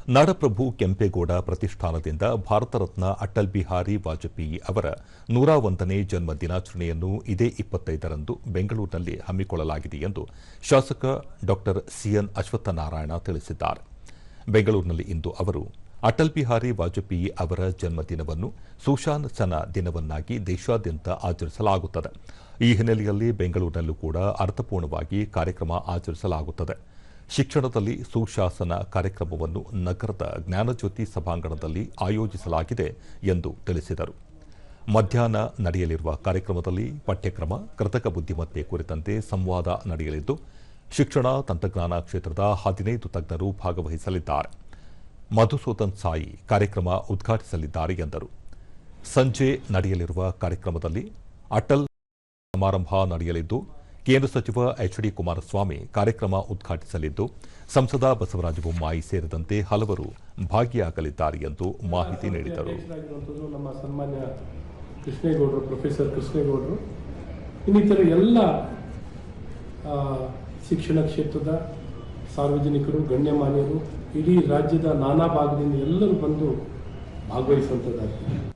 ನಾಡಪ್ರಭು ಕೆಂಪೇಗೌಡ ಪ್ರತಿಷ್ಠಾನದಿಂದ ಭಾರತ ರತ್ನ ಅಟಲ್ ಬಿಹಾರಿ ವಾಜಪೇಯಿ ಅವರ 101ನೇ ಜನ್ಮ ದಿನಾಚರಣೆಯನ್ನು ಇದೇ 25ರಂದು ಬೆಂಗಳೂರಿನಲ್ಲಿ ಹಮ್ಮಿಕೊಳ್ಳಲಾಗಿದೆ ಎಂದು ಶಾಸಕ ಡಾ ಸಿಎನ್ ಅಶ್ವತ್ಥನಾರಾಯಣ ತಿಳಿಸಿದ್ದಾರೆ. ಬೆಂಗಳೂರಿನಲ್ಲಿ ಇಂದು ಅವರು ಅಟಲ್ ಬಿಹಾರಿ ವಾಜಪೇಯಿ ಅವರ ಜನ್ಮದಿನವನ್ನು ಸುಶಾಸನ ದಿನವನ್ನಾಗಿ ದೇಶಾದ್ಯಂತ ಆಚರಿಸಲಾಗುತ್ತದೆ. ಈ ಹಿನ್ನೆಲೆಯಲ್ಲಿ ಬೆಂಗಳೂರಿನಲ್ಲೂ ಕೂಡ ಅರ್ಥಪೂರ್ಣವಾಗಿ ಕಾರ್ಯಕ್ರಮ ಆಚರಿಸಲಾಗುತ್ತದೆ. ಶಿಕ್ಷಣದಲ್ಲಿ ಸುಶಾಸನ ಕಾರ್ಯಕ್ರಮವನ್ನು ನಗರದ ಜ್ಞಾನಜ್ಯೋತಿ ಸಭಾಂಗಣದಲ್ಲಿ ಆಯೋಜಿಸಲಾಗಿದೆ ಎಂದು ತಿಳಿಸಿದರು. ಮಧ್ಯಾಹ್ನ ನಡೆಯಲಿರುವ ಕಾರ್ಯಕ್ರಮದಲ್ಲಿ ಪಠ್ಯಕ್ರಮ, ಕೃತಕ ಬುದ್ಧಿಮತ್ತೆ ಕುರಿತಂತೆ ಸಂವಾದ ನಡೆಯಲಿದ್ದು, ಶಿಕ್ಷಣ ತಂತ್ರಜ್ಞಾನ ಕ್ಷೇತ್ರದ 15 ತಜ್ಞರು ಭಾಗವಹಿಸಲಿದ್ದಾರೆ. ಮಧುಸೂದನ್ ಸಾಯಿ ಕಾರ್ಯಕ್ರಮ ಉದ್ಘಾಟಿಸಲಿದ್ದಾರೆ ಎಂದರು. ಸಂಜೆ ನಡೆಯಲಿರುವ ಕಾರ್ಯಕ್ರಮದಲ್ಲಿ ಅಟಲ್ ಸಮಾರಂಭ ನಡೆಯಲಿದ್ದು, ಕೇಂದ್ರ ಸಚಿವ ಎಚ್.ಡಿ. ಕುಮಾರಸ್ವಾಮಿ ಕಾರ್ಯಕ್ರಮ ಉದ್ಘಾಟಿಸಲಿದ್ದು, ಸಂಸದ ಬಸವರಾಜ ಬೊಮ್ಮಾಯಿ ಸೇರಿದಂತೆ ಹಲವರು ಭಾಗಿಯಾಗಲಿದ್ದಾರೆ ಎಂದು ಮಾಹಿತಿ ನೀಡಿದರು. ನಮ್ಮ ಸನ್ಮಾನ್ಯ ಕೃಷ್ಣೇಗೌಡರು, ಪ್ರೊಫೆಸರ್ ಕೃಷ್ಣೇಗೌಡರು, ಇನ್ನಿತರ ಎಲ್ಲ ಶಿಕ್ಷಣ ಕ್ಷೇತ್ರದ ಸಾರ್ವಜನಿಕರು, ಗಣ್ಯಮಾನ್ಯರು, ಇಡೀ ರಾಜ್ಯದ ನಾನಾ ಭಾಗದಿಂದ ಎಲ್ಲರೂ ಬಂದು ಭಾಗವಹಿಸುವಂಥದ್ದಾಗಿದೆ.